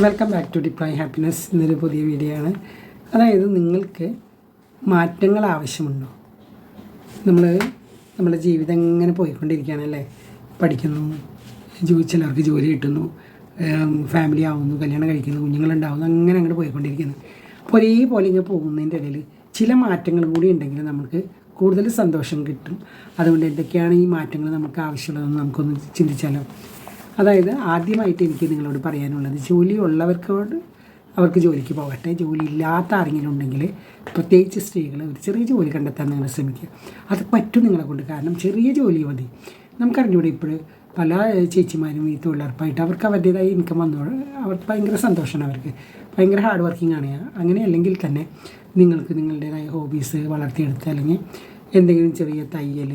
Welcome back to deploy happiness. എന്നൊരു പുതിയ video ആണ്. അതായത് നിങ്ങൾക്ക് മാറ്റങ്ങൾ ആവശ്യമുണ്ടോ? നമ്മുടെ ജീവിതം ഇങ്ങനെ പോയിക്കൊണ്ടിരിക്കുകയാണല്ലേ. പഠിക്കുന്നു, ചിലർക്ക് ജോലി കിട്ടുന്നു, ഫാമിലി ആവുന്നു, കല്യാണം കഴിക്കുന്നു, കുഞ്ഞുങ്ങളുണ്ടാവുന്നു, അങ്ങനെ അങ്ങോട്ട് പോയിക്കൊണ്ടിരിക്കുന്നു. അപ്പോൾ ഒരേപോലെ ഇങ്ങനെ പോകുന്നതിൻ്റെ ഇടയിൽ ചില മാറ്റങ്ങളും കൂടി ഉണ്ടെങ്കിൽ നമുക്ക് കൂടുതൽ സന്തോഷം കിട്ടും. അതുകൊണ്ട് എന്തൊക്കെയാണ് ഈ മാറ്റങ്ങൾ നമുക്ക് ആവശ്യമുള്ളതെന്ന് നമുക്കൊന്ന് ചിന്തിച്ചാലോ. അതായത് ആദ്യമായിട്ട് എനിക്ക് നിങ്ങളോട് പറയാനുള്ളത്, ജോലി ഉള്ളവർക്കോട് അവർക്ക് ജോലിക്ക് പോകട്ടെ. ജോലി ഇല്ലാത്ത ആരെങ്കിലും ഉണ്ടെങ്കിൽ, പ്രത്യേകിച്ച് സ്ത്രീകൾ, ഒരു ചെറിയ ജോലി കണ്ടെത്താൻ നിങ്ങൾ ശ്രമിക്കുക. അത് പറ്റും നിങ്ങളെ കൊണ്ട്. കാരണം ചെറിയ ജോലി മതി. നമുക്കറിഞ്ഞൂടെ ഇപ്പോൾ പല ചേച്ചിമാരും ഈ തൊഴിലുറപ്പായിട്ട് അവർക്ക് അവരുടേതായ ഇൻകം വന്നോളൂ. അവർക്ക് ഭയങ്കര സന്തോഷമാണ്, അവർക്ക് ഭയങ്കര ഹാർഡ് വർക്കിംഗ് ആണ്. അങ്ങനെ അല്ലെങ്കിൽ തന്നെ നിങ്ങൾക്ക് നിങ്ങളുടേതായ ഹോബീസ് വളർത്തിയെടുത്ത്, അല്ലെങ്കിൽ എന്തെങ്കിലും ചെറിയ തയ്യൽ,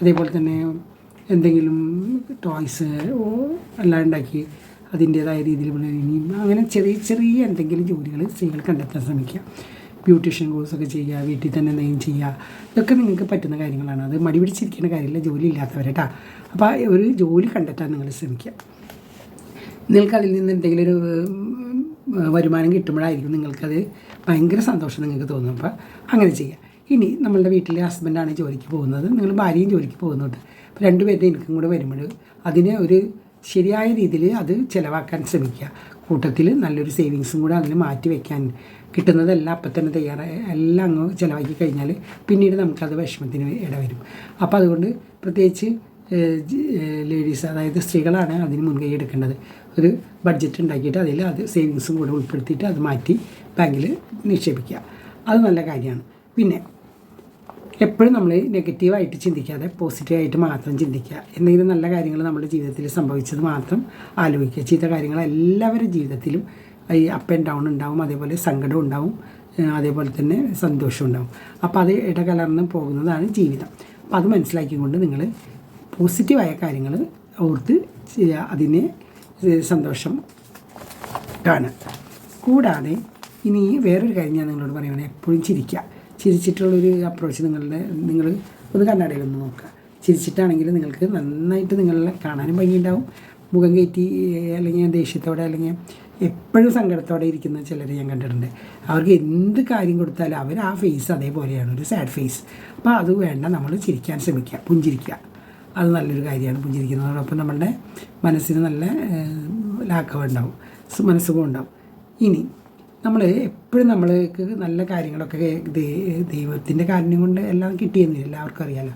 അതേപോലെ തന്നെ എന്തെങ്കിലും ടോയ്സ് എല്ലാം ഉണ്ടാക്കി അതിൻ്റേതായ രീതിയിൽ ഇനിയും അങ്ങനെ ചെറിയ ചെറിയ എന്തെങ്കിലും ജോലികൾ സ്ത്രീകൾ കണ്ടെത്താൻ ശ്രമിക്കുക. ബ്യൂട്ടീഷ്യൻ കോഴ്സൊക്കെ ചെയ്യുക, വീട്ടിൽ തന്നെ എന്തെങ്കിലും ചെയ്യുക. ഇതൊക്കെ നിങ്ങൾക്ക് പറ്റുന്ന കാര്യങ്ങളാണ്. അത് മടി പിടിച്ചിരിക്കുന്ന കാര്യമില്ല, ജോലി ഇല്ലാത്തവരേട്ടാ. അപ്പോൾ ഒരു ജോലി കണ്ടെത്താൻ നിങ്ങൾ ശ്രമിക്കുക. നിങ്ങൾക്കതിൽ നിന്ന് എന്തെങ്കിലും ഒരു വരുമാനം കിട്ടുമ്പോഴായിരിക്കും നിങ്ങൾക്കത് ഭയങ്കര സന്തോഷം നിങ്ങൾക്ക് തോന്നും. അപ്പോൾ അങ്ങനെ ചെയ്യുക. ഇനി നമ്മളുടെ വീട്ടിലെ ഹസ്ബൻഡാണ് ജോലിക്ക് പോകുന്നത്, നിങ്ങൾ ഭാര്യയും ജോലിക്ക് പോകുന്നുണ്ട്. അപ്പോൾ രണ്ടുപേരുടെ ഇൻകം കൂടെ വരുമ്പോൾ അതിനെ ഒരു ശരിയായ രീതിയിൽ അത് ചിലവാക്കാൻ ശ്രമിക്കുക. കൂട്ടത്തിൽ നല്ലൊരു സേവിങ്സും കൂടെ അതിന് മാറ്റി വയ്ക്കാൻ, കിട്ടുന്നതെല്ലാം അപ്പം തന്നെ തയ്യാറായി എല്ലാം അങ്ങ് ചിലവാക്കി കഴിഞ്ഞാൽ പിന്നീട് നമുക്കത് വിഷമത്തിന് ഇടവരും. അപ്പോൾ അതുകൊണ്ട് പ്രത്യേകിച്ച് ലേഡീസ്, അതായത് സ്ത്രീകളാണ് അതിന് മുൻകൈ എടുക്കേണ്ടത്. ഒരു ബഡ്ജറ്റ് ഉണ്ടാക്കിയിട്ട് അതിൽ അത് സേവിങ്സും കൂടെ ഉൾപ്പെടുത്തിയിട്ട് അത് മാറ്റി ബാങ്കിൽ നിക്ഷേപിക്കുക. അത് നല്ല കാര്യമാണ്. പിന്നെ എപ്പോഴും നമ്മൾ നെഗറ്റീവായിട്ട് ചിന്തിക്കാതെ പോസിറ്റീവായിട്ട് മാത്രം ചിന്തിക്കുക. എന്തെങ്കിലും നല്ല കാര്യങ്ങൾ നമ്മുടെ ജീവിതത്തിൽ സംഭവിച്ചത് മാത്രം ആലോചിക്കുക. ചീത്ത കാര്യങ്ങൾ എല്ലാവരുടെ ജീവിതത്തിലും ഈ അപ്പ് ആൻഡ് ഡൗൺ ഉണ്ടാവും. അതേപോലെ സങ്കടം ഉണ്ടാവും, അതേപോലെ തന്നെ സന്തോഷം ഉണ്ടാവും. അപ്പോൾ അത് ഇടകലർന്ന് പോകുന്നതാണ് ജീവിതം. അപ്പോൾ അത് മനസ്സിലാക്കിക്കൊണ്ട് നിങ്ങൾ പോസിറ്റീവായ കാര്യങ്ങൾ ഓർത്ത് അതിനെ സന്തോഷം കാണുക. കൂടാതെ ഇനി വേറൊരു കാര്യം ഞാൻ നിങ്ങളോട് പറയുകയാണെങ്കിൽ, എപ്പോഴും ചിരിക്കുക. ചിരിച്ചിട്ടുള്ളൊരു അപ്രോച്ച് നിങ്ങൾ ഒന്ന് കണ്ണാടിയിലൊന്ന് നോക്കുക. ചിരിച്ചിട്ടാണെങ്കിൽ നിങ്ങൾക്ക് നന്നായിട്ട് നിങ്ങളെ കാണാനും ഭംഗിയുണ്ടാവും. മുഖം കയറ്റി അല്ലെങ്കിൽ ദേഷ്യത്തോടെ അല്ലെങ്കിൽ എപ്പോഴും സങ്കടത്തോടെ ഇരിക്കുന്ന ചിലരെ ഞാൻ കണ്ടിട്ടുണ്ട്. അവർക്ക് എന്ത് കാര്യം കൊടുത്താലും അവർ ആ ഫേസ് അതേപോലെയാണ്, ഒരു സാഡ് ഫേസ്. അപ്പോൾ അത് വേണ്ട, നമ്മൾ ചിരിക്കാൻ ശ്രമിക്കുക, പുഞ്ചിരിക്കുക. അത് നല്ലൊരു കാര്യമാണ്. പുഞ്ചിരിക്കുന്നതോടൊപ്പം നമ്മളുടെ മനസ്സിന് നല്ല ലാഘവം ഉണ്ടാവും, മനസ്സുഖം ഉണ്ടാവും. ഇനി നമ്മൾ എപ്പോഴും നമ്മൾക്ക് നല്ല കാര്യങ്ങളൊക്കെ ദൈവത്തിൻ്റെ കാര്യം കൊണ്ട് എല്ലാം കിട്ടിയെന്ന് എല്ലാവർക്കും അറിയാമല്ലോ.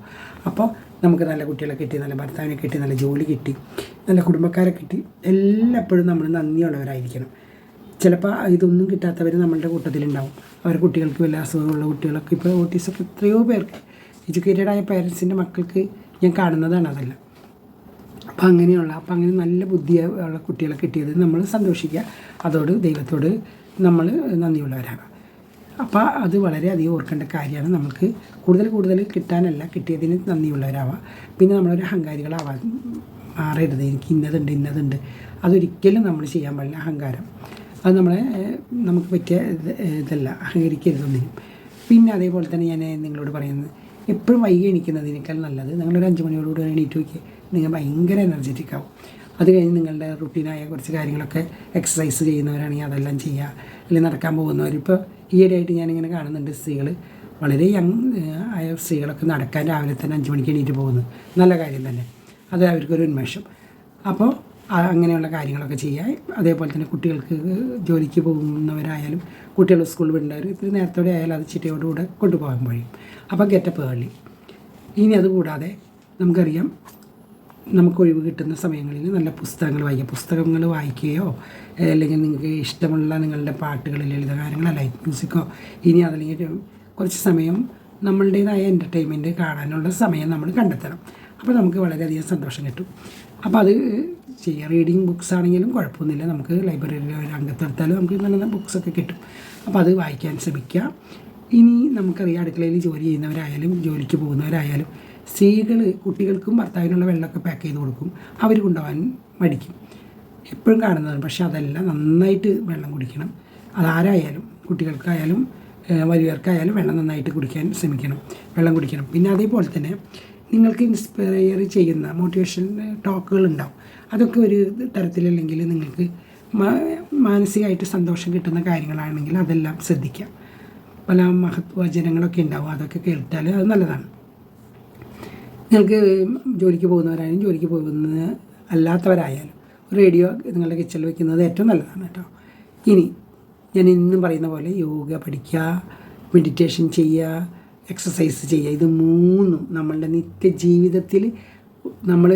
അപ്പോൾ നമുക്ക് നല്ല കുട്ടികളെ കിട്ടി, നല്ല ഭർത്താവിനെ കിട്ടി, നല്ല ജോലി കിട്ടി, നല്ല കുടുംബക്കാരെ കിട്ടി, എല്ലായ്പ്പോഴും നമ്മൾ നന്ദിയുള്ളവരായിരിക്കണം. ചിലപ്പോൾ ഇതൊന്നും കിട്ടാത്തവർ നമ്മളുടെ കൂട്ടത്തിലുണ്ടാവും. അവരുടെ കുട്ടികൾക്ക് വല്ല അസുഖമുള്ള കുട്ടികളൊക്കെ, ഇപ്പോൾ ഓട്ടീസൊക്കെ എത്രയോ പേർക്ക്, എഡ്യൂക്കേറ്റഡായ പേരൻസിൻ്റെ മക്കൾക്ക് ഞാൻ കാണുന്നതാണ് അതെല്ലാം. അപ്പോൾ അങ്ങനെ നല്ല ബുദ്ധിയുള്ള കുട്ടികളെ കിട്ടിയത് നമ്മൾ സന്തോഷിക്കുക. അതോട് ദൈവത്തോട് നമ്മൾ നന്ദിയുള്ളവരാണ്. അപ്പോൾ അത് വളരെയധികം ഓർക്കേണ്ട കാര്യമാണ്. നമുക്ക് കൂടുതൽ കിട്ടാനല്ല, കിട്ടിയതിന് നന്ദിയുള്ളവരാവുക. പിന്നെ നമ്മളൊരു അഹങ്കാരികളാവാൻ മാറരുത്. എനിക്ക് ഇന്നതുണ്ട് അതൊരിക്കലും നമ്മൾ ചെയ്യാൻ പാടില്ല. അഹങ്കാരം അത് നമുക്ക് പറ്റിയ ഇതല്ല, അഹങ്കരിക്കരുതൊന്നിനും. പിന്നെ അതേപോലെ തന്നെ ഞാൻ നിങ്ങളോട് പറയുന്നത്, എപ്പോഴും വൈകി എണീക്കുന്നതിനേക്കാൾ നല്ലത് നിങ്ങളൊരു 5 മണിയോടുകൂടി എണീറ്റ് നോക്കിയാൽ നിങ്ങൾ ഭയങ്കര എനർജറ്റിക് ആവും. അത് കഴിഞ്ഞ് നിങ്ങളുടെ റുട്ടീനായ കുറച്ച് കാര്യങ്ങളൊക്കെ എക്സസൈസ് ചെയ്യുന്നവരാണെങ്കിൽ അതെല്ലാം ചെയ്യുക. അല്ലെങ്കിൽ നടക്കാൻ പോകുന്നവർ, ഇപ്പോൾ ഈയിടെയായിട്ട് ഞാനിങ്ങനെ കാണുന്നുണ്ട് സ്ത്രീകൾ, വളരെ യങ് ആയ സ്ത്രീകളൊക്കെ നടക്കാൻ രാവിലെ തന്നെ 5 മണിക്ക് എണീറ്റ് പോകുന്നു. നല്ല കാര്യം തന്നെ, അത് അവർക്കൊരു ഉന്മേഷം. അപ്പോൾ അങ്ങനെയുള്ള കാര്യങ്ങളൊക്കെ ചെയ്യുക. അതേപോലെ തന്നെ കുട്ടികൾക്ക് ജോലിക്ക് പോകുന്നവരായാലും കുട്ടികൾ സ്കൂളിൽ വിടേണ്ടവർ ഇത്തിരി നേരത്തോടെ ആയാലും അത് ചിട്ടയോടുകൂടെ കൊണ്ടുപോകാൻ കഴിയും. അപ്പോൾ ഗെറ്റപ്പ് ഏർലി. ഇനി അതുകൂടാതെ നമുക്കറിയാം, നമുക്ക് ഒഴിവ് കിട്ടുന്ന സമയങ്ങളിൽ നല്ല പുസ്തകങ്ങൾ വായിക്കുകയോ, അല്ലെങ്കിൽ നിങ്ങൾക്ക് ഇഷ്ടമുള്ള നിങ്ങളുടെ പാട്ടുകൾ, ലളിതഗാനങ്ങളോ, ലൈറ്റ് മ്യൂസിക്കോ, ഇനി അതല്ലെങ്കിൽ കുറച്ച് സമയം നമ്മളുടേതായ എൻ്റർടൈൻമെൻറ്റ് കാണാനുള്ള സമയം നമ്മൾ കണ്ടെത്തണം. അപ്പോൾ നമുക്ക് വളരെയധികം സന്തോഷം കിട്ടും. അപ്പോൾ അത് ചെയ്യുക. റീഡിങ് ബുക്സ് ആണെങ്കിലും കുഴപ്പമൊന്നുമില്ല, നമുക്ക് ലൈബ്രറിയിൽ ഒരു അംഗത്തെടുത്താലും നമുക്ക് നല്ല ബുക്സൊക്കെ കിട്ടും. അപ്പോൾ അത് വായിക്കാൻ ശ്രമിക്കുക. ഇനി നമുക്കറിയാം, അടുക്കളയിൽ ജോലി ചെയ്യുന്നവരായാലും ജോലിക്ക് പോകുന്നവരായാലും സ്ത്രീകൾ കുട്ടികൾക്കും ഭർത്താവിനുള്ള വെള്ളമൊക്കെ പാക്ക് ചെയ്ത് കൊടുക്കും. അവർ കൊണ്ടുപോകാൻ മടിക്കും, എപ്പോഴും കാണുന്നതാണ്. പക്ഷേ അതല്ല, നന്നായിട്ട് വെള്ളം കുടിക്കണം. അതാരായാലും, കുട്ടികൾക്കായാലും വലിയവർക്കായാലും വെള്ളം നന്നായിട്ട് കുടിക്കാൻ ശ്രമിക്കണം, വെള്ളം കുടിക്കണം. പിന്നെ അതേപോലെ തന്നെ നിങ്ങൾക്ക് ഇൻസ്പയർ ചെയ്യുന്ന മോട്ടിവേഷൻ ടോക്കുകൾ ഉണ്ടാവും. അതൊക്കെ ഒരു തരത്തിലല്ലെങ്കിൽ നിങ്ങൾക്ക് മാനസികമായിട്ട് സന്തോഷം കിട്ടുന്ന കാര്യങ്ങളാണെങ്കിൽ അതെല്ലാം ശ്രദ്ധിക്കാം. പല മഹത്വചനങ്ങളൊക്കെ ഉണ്ടാവും, അതൊക്കെ കേട്ടാൽ അത് നല്ലതാണ്. നിങ്ങൾക്ക് ജോലിക്ക് പോകുന്നവരായാലും ജോലിക്ക് പോകുന്ന അല്ലാത്തവരായാലും റേഡിയോ നിങ്ങളുടെ കിച്ചണിൽ വയ്ക്കുന്നത് ഏറ്റവും നല്ലതാണ് കേട്ടോ. ഇനി ഞാൻ ഇന്നും പറയുന്ന പോലെ യോഗ പഠിക്കുക, മെഡിറ്റേഷൻ ചെയ്യുക, എക്സസൈസ് ചെയ്യുക, ഇത് മൂന്നും നമ്മളുടെ നിത്യജീവിതത്തിൽ നമ്മൾ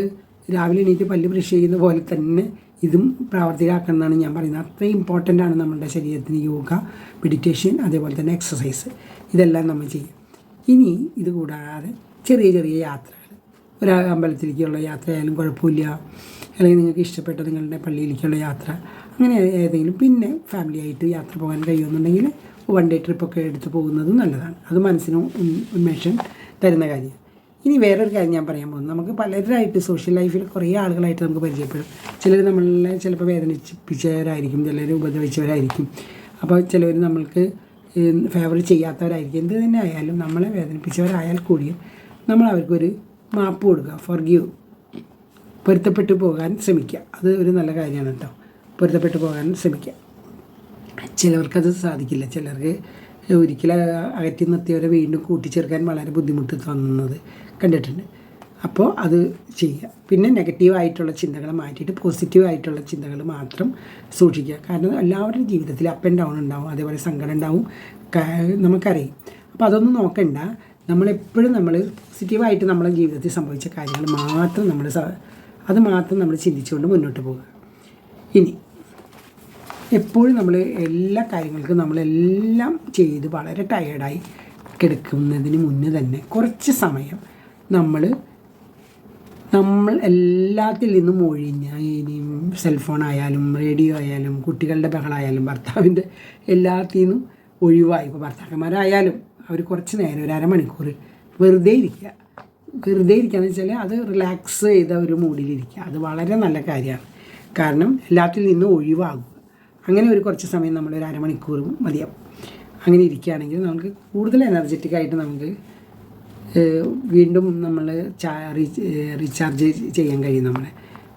രാവിലെ എണീറ്റ് പല്ല് ബ്രഷ് ചെയ്യുന്ന പോലെ തന്നെ ഇതും പ്രാവർത്തികമാക്കണം എന്നാണ് ഞാൻ പറയുന്നത്. അത്രയും ഇമ്പോർട്ടൻ്റ് ആണ് നമ്മളുടെ ശരീരത്തിന് യോഗ, മെഡിറ്റേഷൻ, അതേപോലെ തന്നെ എക്സസൈസ്, ഇതെല്ലാം നമ്മൾ ചെയ്യും. ഇനി ഇത് കൂടാതെ ചെറിയ ചെറിയ യാത്രകൾ, ഒരു അമ്പലത്തിലേക്കുള്ള യാത്രയായാലും കുഴപ്പമില്ല, അല്ലെങ്കിൽ നിങ്ങൾക്ക് ഇഷ്ടപ്പെട്ട നിങ്ങളുടെ പള്ളിയിലേക്കുള്ള യാത്ര, അങ്ങനെ ഏതെങ്കിലും, പിന്നെ ഫാമിലിയായിട്ട് യാത്ര പോകാൻ കഴിയുമെന്നുണ്ടെങ്കിൽ 1 ഡേ ട്രിപ്പൊക്കെ എടുത്ത് പോകുന്നതും നല്ലതാണ്. അത് മനസ്സിന് ഉന്മേഷം തരുന്ന കാര്യം. ഇനി വേറൊരു കാര്യം ഞാൻ പറയാൻ പോകുന്നത്, നമുക്ക് പലരായിട്ട് സോഷ്യൽ ലൈഫിൽ കുറേ ആളുകളായിട്ട് നമുക്ക് പരിചയപ്പെടും. ചിലർ നമ്മളെ ചിലപ്പോൾ വേദനിപ്പിച്ചവരായിരിക്കും, ചിലർ ഉപദ്രവിച്ചവരായിരിക്കും, അപ്പോൾ ചിലർ നമ്മൾക്ക് ഫേവർ ചെയ്യാത്തവരായിരിക്കും. എന്ത് തന്നെ ആയാലും നമ്മളെ വേദനിപ്പിച്ചവരായാൽ കൂടിയും നമ്മൾ അവർക്കൊരു മാപ്പ് കൊടുക്കുക, ഫോർഗീവ്, പൊരുത്തപ്പെട്ടു പോകാൻ ശ്രമിക്കുക. അത് ഒരു നല്ല കാര്യമാണ് കേട്ടോ, പൊരുത്തപ്പെട്ടു പോകാൻ ശ്രമിക്കുക. ചിലവർക്കത് സാധിക്കില്ല, ചിലർക്ക് ഒരിക്കലും അകറ്റി നിർത്തിയവരെ വീണ്ടും കൂട്ടിച്ചേർക്കാൻ വളരെ ബുദ്ധിമുട്ട് തോന്നുന്നത് കണ്ടിട്ടുണ്ട്. അപ്പോൾ അത് ചെയ്യുക. പിന്നെ നെഗറ്റീവായിട്ടുള്ള ചിന്തകൾ മാറ്റിയിട്ട് പോസിറ്റീവായിട്ടുള്ള ചിന്തകൾ മാത്രം സൂക്ഷിക്കുക. കാരണം എല്ലാവരുടെയും ജീവിതത്തിൽ അപ്പ് ആൻഡ് ഡൗൺ ഉണ്ടാവും, അതേപോലെ സങ്കടം ഉണ്ടാവും, നമുക്കറിയാം. അപ്പോൾ അതൊന്നും നോക്കണ്ട. നമ്മളെപ്പോഴും പോസിറ്റീവായിട്ട് നമ്മുടെ ജീവിതത്തിൽ സംഭവിച്ച കാര്യങ്ങൾ മാത്രം അത് മാത്രം നമ്മൾ ചിന്തിച്ചുകൊണ്ട് മുന്നോട്ട് പോകുക. ഇനി എപ്പോഴും നമ്മൾ എല്ലാ കാര്യങ്ങൾക്കും നമ്മളെല്ലാം ചെയ്ത് വളരെ ടയേർഡായി കിടക്കുന്നതിന് മുന്നേ തന്നെ കുറച്ച് സമയം നമ്മൾ എല്ലാത്തിൽ നിന്നും ഒഴിഞ്ഞ്, ഇനിയും സെൽഫോൺ ആയാലും റേഡിയോ ആയാലും കുട്ടികളുടെ ബഹളമായാലും ഭർത്താവിൻ്റെ എല്ലാത്തിൽ നിന്നും ഒഴിവായി, ഇപ്പോൾ ഭർത്താക്കന്മാരായാലും അവർ കുറച്ച് നേരം ഒരു അരമണിക്കൂർ വെറുതെ ഇരിക്കുക എന്ന് വെച്ചാൽ അത് റിലാക്സ് ചെയ്ത ഒരു മൂഡിലിരിക്കുക. അത് വളരെ നല്ല കാര്യമാണ്. കാരണം എല്ലാത്തിൽ നിന്നും ഒഴിവാകുക. അങ്ങനെ ഒരു കുറച്ച് സമയം നമ്മളൊരു അരമണിക്കൂറും മതിയാവും. അങ്ങനെ ഇരിക്കുകയാണെങ്കിൽ നമുക്ക് കൂടുതൽ എനർജറ്റിക്കായിട്ട് നമുക്ക് വീണ്ടും നമ്മൾ റീചാർജ് ചെയ്യാൻ കഴിയും നമ്മളെ.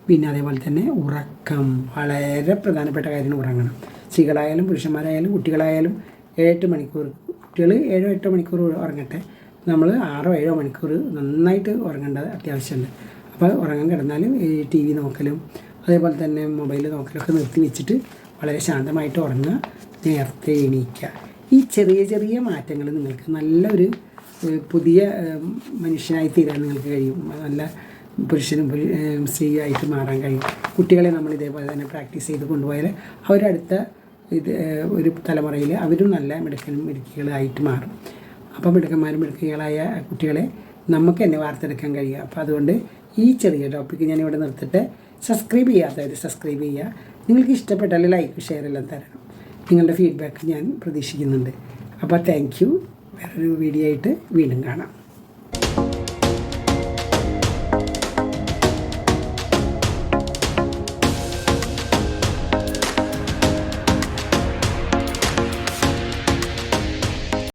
പിന്നെ അതേപോലെ തന്നെ ഉറക്കം വളരെ പ്രധാനപ്പെട്ട കാര്യമാണ്. ഉറങ്ങണം. സ്ത്രീകളായാലും പുരുഷന്മാരായാലും കുട്ടികളായാലും 7-8 മണിക്കൂർ, കുട്ടികൾ 7-8 മണിക്കൂർ ഉറങ്ങട്ടെ, നമ്മൾ 6-7 മണിക്കൂർ നന്നായിട്ട് ഉറങ്ങേണ്ടത് അത്യാവശ്യമുണ്ട്. അപ്പോൾ ഉറങ്ങാൻ കിടന്നാലും ഈ TV നോക്കലും അതേപോലെ തന്നെ മൊബൈൽ നോക്കലൊക്കെ നിർത്തി വെച്ചിട്ട് വളരെ ശാന്തമായിട്ട് ഉറങ്ങുക, നേരത്തെ എണീക്കുക. ഈ ചെറിയ ചെറിയ മാറ്റങ്ങൾ നിങ്ങൾക്ക് നല്ലൊരു പുതിയ മനുഷ്യനായി തീരാൻ നിങ്ങൾക്ക് കഴിയും. നല്ല പുരുഷനും സ്ത്രീയായിട്ട് മാറാൻ കഴിയും. കുട്ടികളെ നമ്മൾ ഇതേപോലെ തന്നെ പ്രാക്ടീസ് ചെയ്ത് കൊണ്ടുപോയാൽ അവരടുത്ത ഒരു തലമുറയിൽ അവരും നല്ല മിടുക്കികളായിട്ട് മാറും. അപ്പോൾ മിടുക്കികളായ കുട്ടികളെ നമുക്ക് തന്നെ വാർത്തെടുക്കാൻ കഴിയുക. അപ്പോൾ അതുകൊണ്ട് ഈ ചെറിയ ടോപ്പിക്ക് ഞാനിവിടെ നിർത്തിട്ട്, സബ്സ്ക്രൈബ് ചെയ്യാത്തവർ സബ്സ്ക്രൈബ് ചെയ്യുക. നിങ്ങൾക്ക് ഇഷ്ടപ്പെട്ടാൽ ലൈക്ക്, ഷെയർ എല്ലാം തരണം. നിങ്ങളുടെ ഫീഡ്ബാക്ക് ഞാൻ പ്രതീക്ഷിക്കുന്നുണ്ട്. അപ്പോൾ താങ്ക് യു. വേറൊരു വീഡിയോ ആയിട്ട് വീണ്ടും കാണാം.